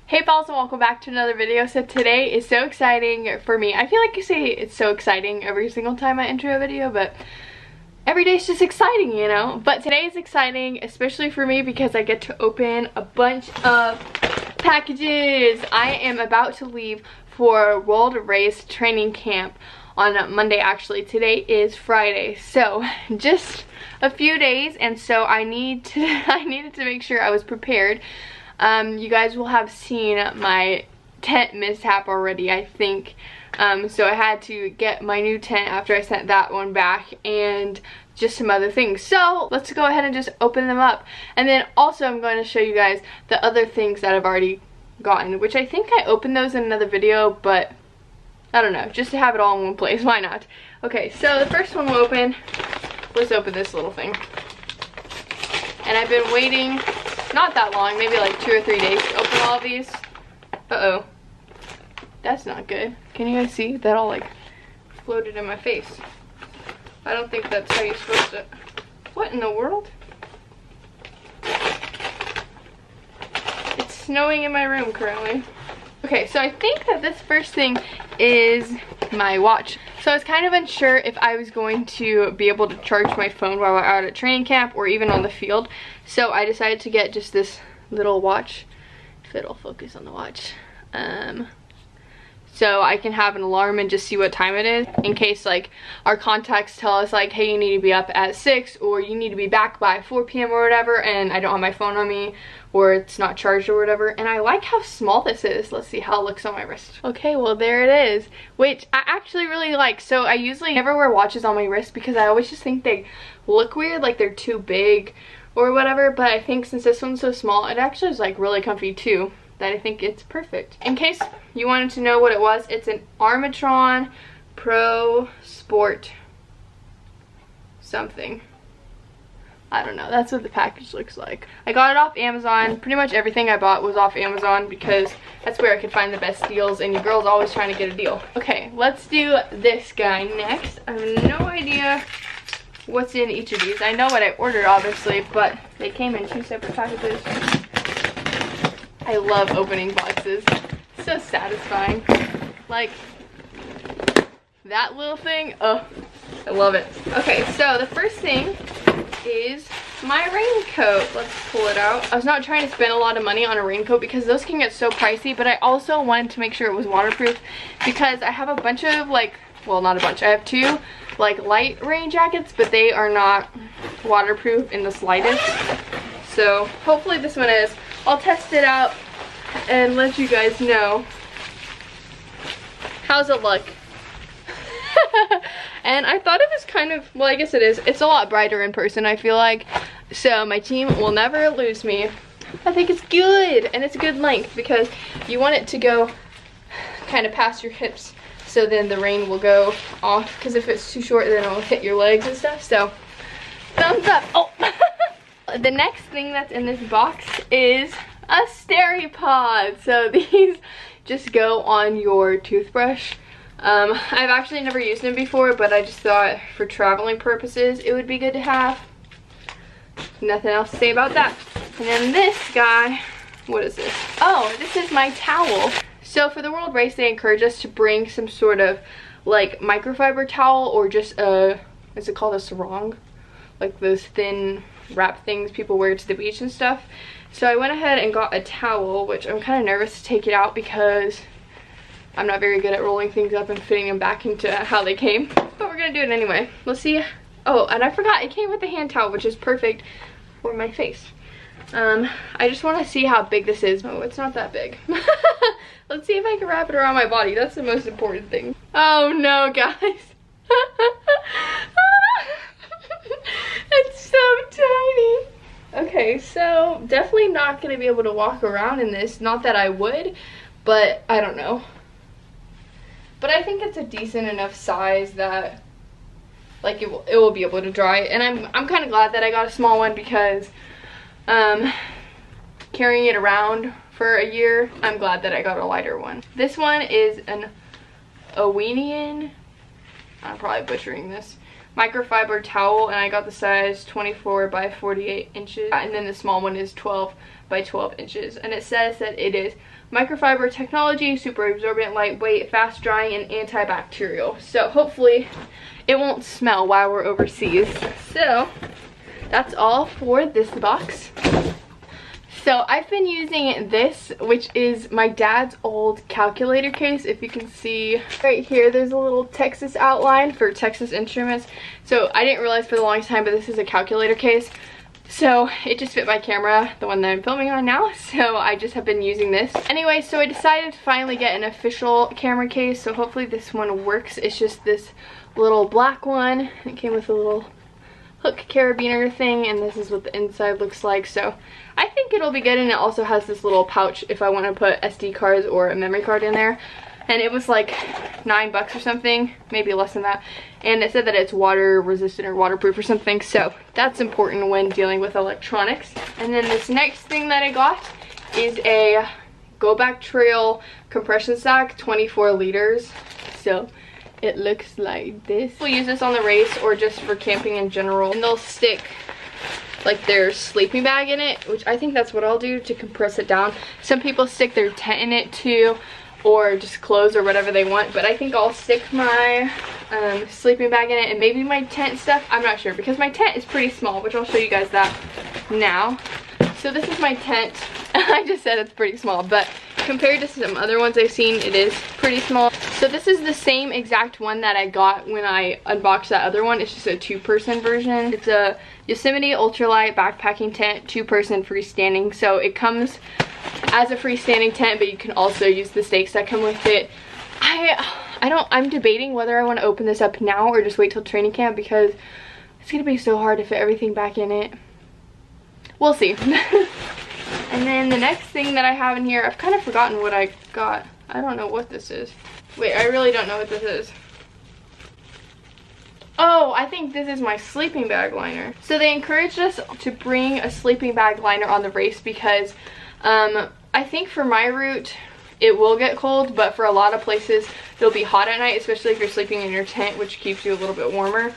Hey pals, and welcome back to another video. So today is so exciting for me. I feel like I say it's so exciting every single time I enter a video, but every day is just exciting, you know? But today is exciting, especially for me because I get to open a bunch of packages. I am about to leave for World Race Training Camp on Monday. Actually, today is Friday, so just a few days, and so I needed to make sure I was prepared. You guys will have seen my tent mishap already, I think. So I had to get my new tent after I sent that one back, and just some other things. So let's go ahead and just open them up. And then also I'm going to show you guys the other things that I've already gotten, which I think I opened those in another video, but I don't know, just to have it all in one place, why not? Okay, so the first one we'll open, let's open this little thing. And I've been waiting not that long, maybe like 2 or 3 days to open all of these. Uh-oh. That's not good. Can you guys see? That all like floated in my face. I don't think that's how you're supposed to... What in the world? It's snowing in my room currently. Okay, so I think that this first thing is my watch. So I was kind of unsure if I was going to be able to charge my phone while we're out at training camp or even on the field. So I decided to get just this little watch, if it'll focus on the watch. So I can have an alarm and just see what time it is in case like our contacts tell us like, hey, you need to be up at 6 or you need to be back by 4 p.m. or whatever, and I don't have my phone on me or it's not charged or whatever. And I like how small this is. Let's see how it looks on my wrist. Okay, well there it is, which I actually really like. So I usually never wear watches on my wrist because I always just think they look weird, like they're too big or whatever, but I think since this one's so small, it actually is like really comfy too, that I think it's perfect. In case you wanted to know what it was, it's an Armatron Pro Sport something. I don't know, that's what the package looks like. I got it off Amazon. Pretty much everything I bought was off Amazon because that's where I could find the best deals, and your girl's always trying to get a deal. Okay, let's do this guy next. I have no idea what's in each of these. I know what I ordered obviously, but they came in 2 separate packages. I love opening boxes. It's so satisfying. Like that little thing, oh, I love it. Okay, so the first thing is my raincoat. Let's pull it out. I was not trying to spend a lot of money on a raincoat because those can get so pricey, but I also wanted to make sure it was waterproof because I have a bunch of like, well, not a bunch, I have 2 like light rain jackets, but they are not waterproof in the slightest. So hopefully this one is. I'll test it out and let you guys know. How's it look? And I thought it was kind of, well, I guess it is. It's a lot brighter in person, I feel like. So my team will never lose me. I think it's good, and it's a good length because you want it to go kind of past your hips, so then the rain will go off, because if it's too short then it'll hit your legs and stuff. So thumbs up. Oh. The next thing that's in this box is a Steripod. So these just go on your toothbrush. I've actually never used them before, but I just thought for traveling purposes it would be good to have. Nothing else to say about that. And then this guy, what is this? Oh, this is my towel. So for the World Race, they encourage us to bring some sort of like microfiber towel or just a, is it called a sarong? Like those thin wrap things people wear to the beach and stuff. So I went ahead and got a towel, which I'm kind of nervous to take it out because I'm not very good at rolling things up and fitting them back into how they came. But we're gonna do it anyway. Let's see. Oh, and I forgot, it came with a hand towel, which is perfect for my face. I just want to see how big this is. Oh, it's not that big. Let's see if I can wrap it around my body. That's the most important thing. Oh no, guys. It's so tiny. Okay, so definitely not going to be able to walk around in this. Not that I would, but I don't know. But I think it's a decent enough size that like it will be able to dry. And I'm kind of glad that I got a small one because carrying it around for a year, I'm glad that I got a lighter one. This one is an Owenian, I'm probably butchering this, microfiber towel, and I got the size 24 by 48 inches, and then the small one is 12 by 12 inches, and it says that it is microfiber technology, super absorbent, lightweight, fast drying, and antibacterial. So hopefully it won't smell while we're overseas. So that's all for this box. So I've been using this, which is my dad's old calculator case. If you can see right here, there's a little Texas outline for Texas Instruments. So I didn't realize for the longest time, but this is a calculator case. So it just fit my camera, the one that I'm filming on now. So I just have been using this. Anyway, so I decided to finally get an official camera case. So hopefully this one works. It's just this little black one. It came with a little hook carabiner thing, and this is what the inside looks like. So I think it'll be good, and it also has this little pouch if I want to put SD cards or a memory card in there. And it was like $9 or something, maybe less than that. And it said that it's water resistant or waterproof or something, so that's important when dealing with electronics. And then this next thing that I got is a Go Back Trail compression sack, 24 liters. So it looks like this. We'll use this on the race or just for camping in general. And they'll stick like their sleeping bag in it, which I think that's what I'll do to compress it down. Some people stick their tent in it too, or just clothes or whatever they want, but I think I'll stick my sleeping bag in it and maybe my tent stuff. I'm not sure because my tent is pretty small, which I'll show you guys that now. So this is my tent. I just said it's pretty small, but compared to some other ones I've seen, it is pretty small. So this is the same exact one that I got when I unboxed that other one. It's just a 2-person version. It's a Yosemite ultralight backpacking tent, 2-person freestanding. So it comes as a freestanding tent, but you can also use the stakes that come with it. I'm debating whether I want to open this up now or just wait till training camp, because it's gonna be so hard to fit everything back in it. We'll see. And then the next thing that I have in here, I've kind of forgotten what I got. I don't know what this is. Wait, I really don't know what this is. Oh, I think this is my sleeping bag liner. So they encouraged us to bring a sleeping bag liner on the race because I think for my route, it will get cold, but for a lot of places, it'll be hot at night, especially if you're sleeping in your tent, which keeps you a little bit warmer.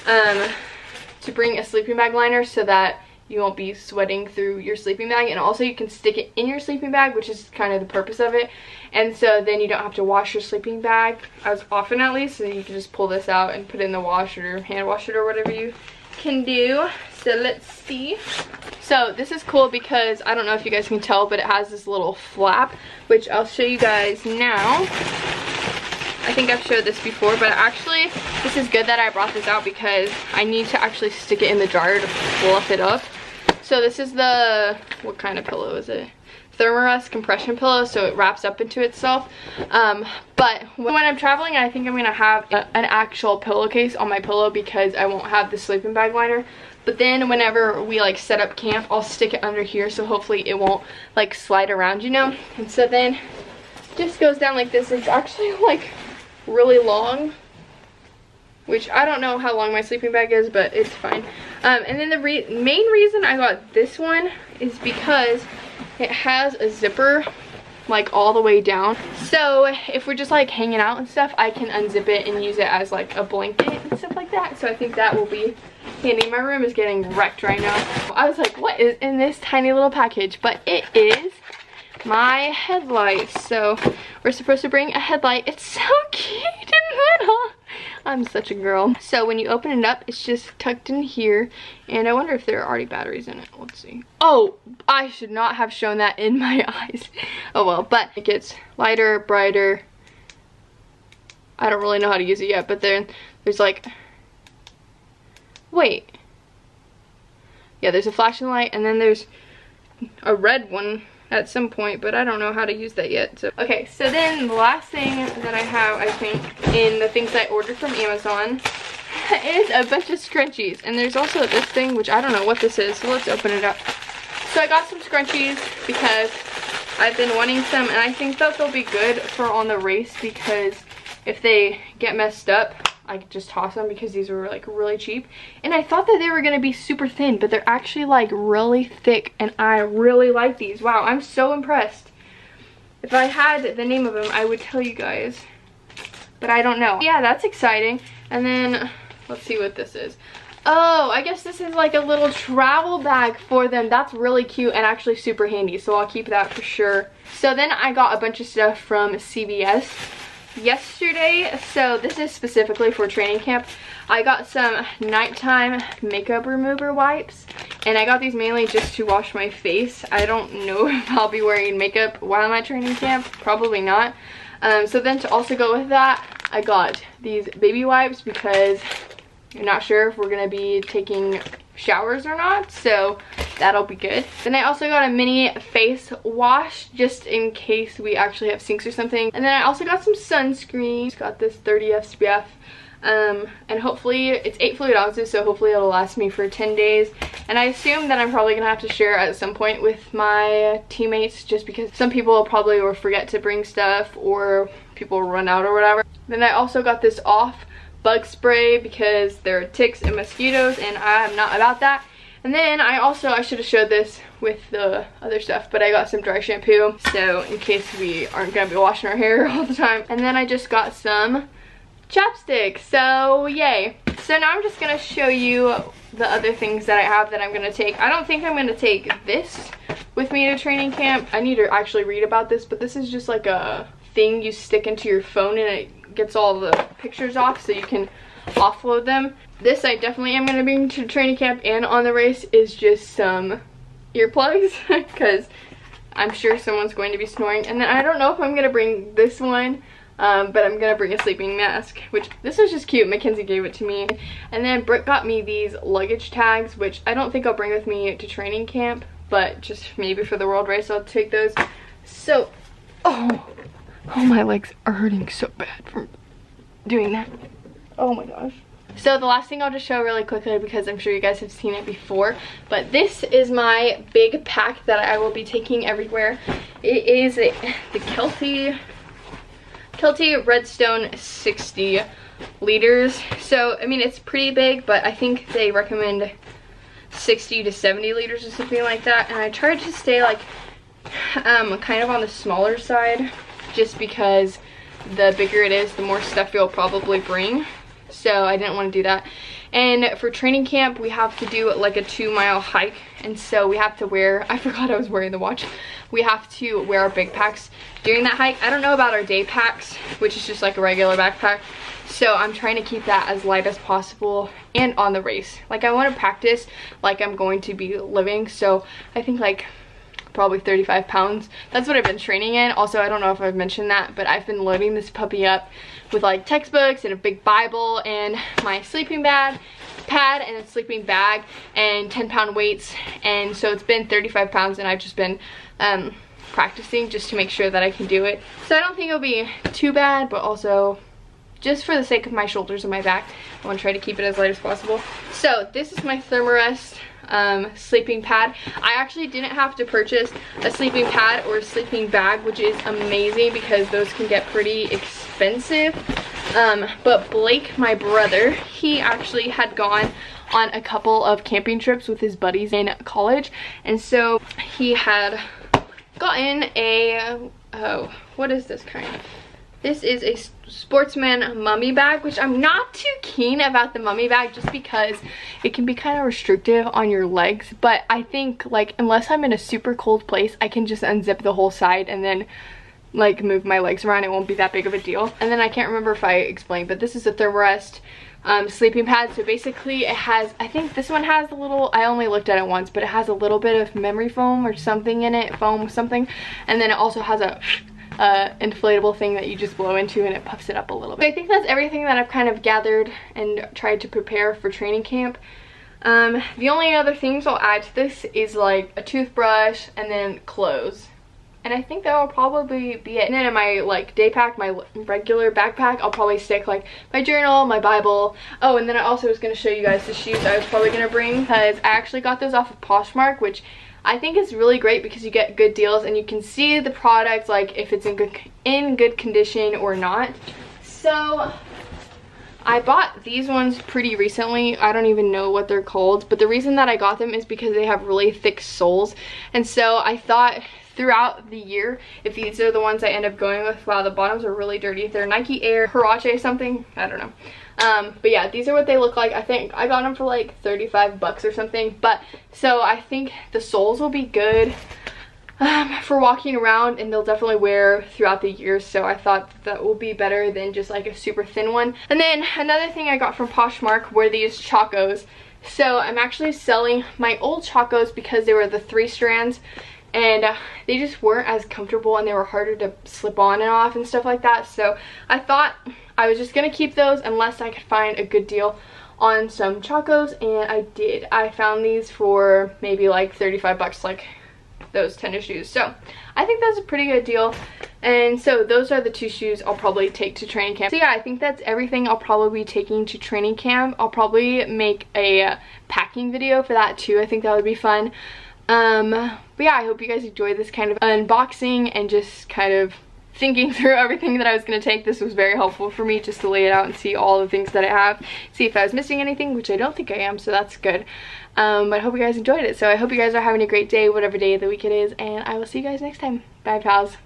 To bring a sleeping bag liner so that you won't be sweating through your sleeping bag, and also you can stick it in your sleeping bag, which is kind of the purpose of it, and so then you don't have to wash your sleeping bag as often, at least, so you can just pull this out and put it in the wash or hand wash it or whatever you can do. So let's see. So this is cool because I don't know if you guys can tell, but it has this little flap, which I'll show you guys now. I think I've showed this before, but actually this is good that I brought this out because I need to actually stick it in the dryer to fluff it up. So this is the, what kind of pillow is it? Thermarest compression pillow, so it wraps up into itself. But when I'm traveling, I think I'm gonna have an actual pillowcase on my pillow because I won't have the sleeping bag liner. But then whenever we like set up camp, I'll stick it under here, so hopefully it won't like slide around, you know? And so then it just goes down like this. It's actually like really long, which I don't know how long my sleeping bag is, but it's fine. And then the main reason I got this one is because it has a zipper like all the way down. So if we're just like hanging out and stuff, I can unzip it and use it as like a blanket and stuff like that. So I think that will be handy. My room is getting wrecked right now. I was like, what is in this tiny little package? But it is my headlights. So we're supposed to bring a headlight. It's so cute and little. I'm such a girl. So when you open it up, it's just tucked in here, and I wonder if there are already batteries in it. Let's see. Oh, I should not have shown that in my eyes. Oh well, but it gets lighter, brighter. I don't really know how to use it yet, but then there's like, wait. Yeah, there's a flashing light, and then there's a red one at some point, but I don't know how to use that yet. So okay, so then the last thing that I have, I think, in the things I ordered from Amazon is a bunch of scrunchies. And there's also this thing, which I don't know what this is, so let's open it up. So I got some scrunchies because I've been wanting some, and I think that they'll be good for on the race because if they get messed up, I could just toss them because these were like really cheap. And I thought that they were gonna be super thin, but they're actually like really thick, and I really like these. Wow, I'm so impressed. If I had the name of them, I would tell you guys, but I don't know. Yeah, that's exciting. And then let's see what this is. Oh, I guess this is like a little travel bag for them. That's really cute and actually super handy, so I'll keep that for sure. So then I got a bunch of stuff from CVS yesterday. So this is specifically for training camp. I got some nighttime makeup remover wipes, and I got these mainly just to wash my face. I don't know if I'll be wearing makeup while I'm at training camp, probably not. So then to also go with that, I got these baby wipes because I'm not sure if we're gonna be taking showers or not, so that'll be good. Then I also got a mini face wash just in case we actually have sinks or something. And then I also got some sunscreen. Got this 30 SPF. And hopefully it's 8 fluid ounces, so hopefully it'll last me for 10 days. And I assume that I'm probably gonna have to share at some point with my teammates, just because some people probably will forget to bring stuff or people will run out or whatever. Then I also got this off bug spray because there are ticks and mosquitoes, and I'm not about that. And then I should have showed this with the other stuff, but I got some dry shampoo, so in case we aren't gonna be washing our hair all the time. And then I just got some chapstick, so yay. So now I'm just gonna show you the other things that I have that I'm gonna take. I don't think I'm gonna take this with me to training camp. I need to actually read about this, but this is just like a thing you stick into your phone and it gets all the pictures off so you can offload them. This I definitely am going to bring to training camp and on the race is just some earplugs because I'm sure someone's going to be snoring. And then I don't know if I'm going to bring this one, but I'm going to bring a sleeping mask, which this is just cute. Mackenzie gave it to me. And then Britt got me these luggage tags, which I don't think I'll bring with me to training camp, but just maybe for the world race I'll take those. So, oh, my legs are hurting so bad from doing that. Oh my gosh. So the last thing I'll just show really quickly, because I'm sure you guys have seen it before, but this is my big pack that I will be taking everywhere. It is the Kelty Redstone 60 liters. So, I mean, it's pretty big, but I think they recommend 60 to 70 liters or something like that. And I tried to stay like kind of on the smaller side, just because the bigger it is, the more stuff you'll probably bring. So I didn't want to do that. And for training camp, we have to do like a 2-mile hike. And so we have to wear, I forgot I was wearing the watch. We have to wear our big packs during that hike. I don't know about our day packs, which is just like a regular backpack. So I'm trying to keep that as light as possible and on the race. Like I want to practice like I'm going to be living. So I think like probably 35 pounds. That's what I've been training in. Also, I don't know if I've mentioned that, but I've been loading this puppy up with like textbooks and a big Bible and my sleeping pad and a sleeping bag and 10-pound weights. And so it's been 35 pounds and I've just been practicing just to make sure that I can do it. So I don't think it'll be too bad, but also just for the sake of my shoulders and my back, I want to try to keep it as light as possible. So this is my Thermarest sleeping pad. I actually didn't have to purchase a sleeping pad or a sleeping bag, which is amazing because those can get pretty expensive. But Blake, my brother, he actually had gone on a couple of camping trips with his buddies in college, and so he had gotten a, oh, what is this kind? This is a Sportsman mummy bag, which I'm not too keen about the mummy bag just because it can be kind of restrictive on your legs. But I think like unless I'm in a super cold place, I can just unzip the whole side and then like move my legs around. It won't be that big of a deal. And then I can't remember if I explained, but this is a Thermarest sleeping pad. So basically it has, I think this one has a little, I only looked at it once, but it has a little bit of memory foam or something in it, foam something. And then it also has a inflatable thing that you just blow into and it puffs it up a little bit. I think that's everything that I've kind of gathered and tried to prepare for training camp. The only other things I'll add to this is like a toothbrush and then clothes. And I think that will probably be it. And then in my like day pack, my regular backpack, I'll probably stick like my journal, my Bible. Oh, and then I also was going to show you guys the shoes I was probably going to bring, because I actually got those off of Poshmark, which I think is really great because you get good deals and you can see the product, like if it's in good condition or not. So I bought these ones pretty recently. I don't even know what they're called, but the reason that I got them is because they have really thick soles, and so I thought throughout the year if these are the ones I end up going with. Wow, the bottoms are really dirty. They're Nike Air Huarache something, I don't know. But yeah, these are what they look like. I think I got them for like 35 bucks or something. But so I think the soles will be good for walking around, and they'll definitely wear throughout the year. So I thought that will be better than just like a super thin one. And then another thing I got from Poshmark were these Chacos. So I'm actually selling my old Chacos because they were the 3 strands, and they just weren't as comfortable, and they were harder to slip on and off and stuff like that. So I thought I was just gonna keep those unless I could find a good deal on some Chacos, and I did. I found these for maybe like 35 bucks, like those tennis shoes. So I think that's a pretty good deal. And so those are the 2 shoes I'll probably take to training camp. So yeah, I think that's everything I'll probably be taking to training camp. I'll probably make a packing video for that too. I think that would be fun. But yeah, I hope you guys enjoyed this kind of unboxing and just kind of thinking through everything that I was going to take. This was very helpful for me just to lay it out and see all the things that I have, see if I was missing anything, which I don't think I am, so that's good. But I hope you guys enjoyed it. So I hope you guys are having a great day, whatever day of the week it is, and I will see you guys next time. Bye, pals.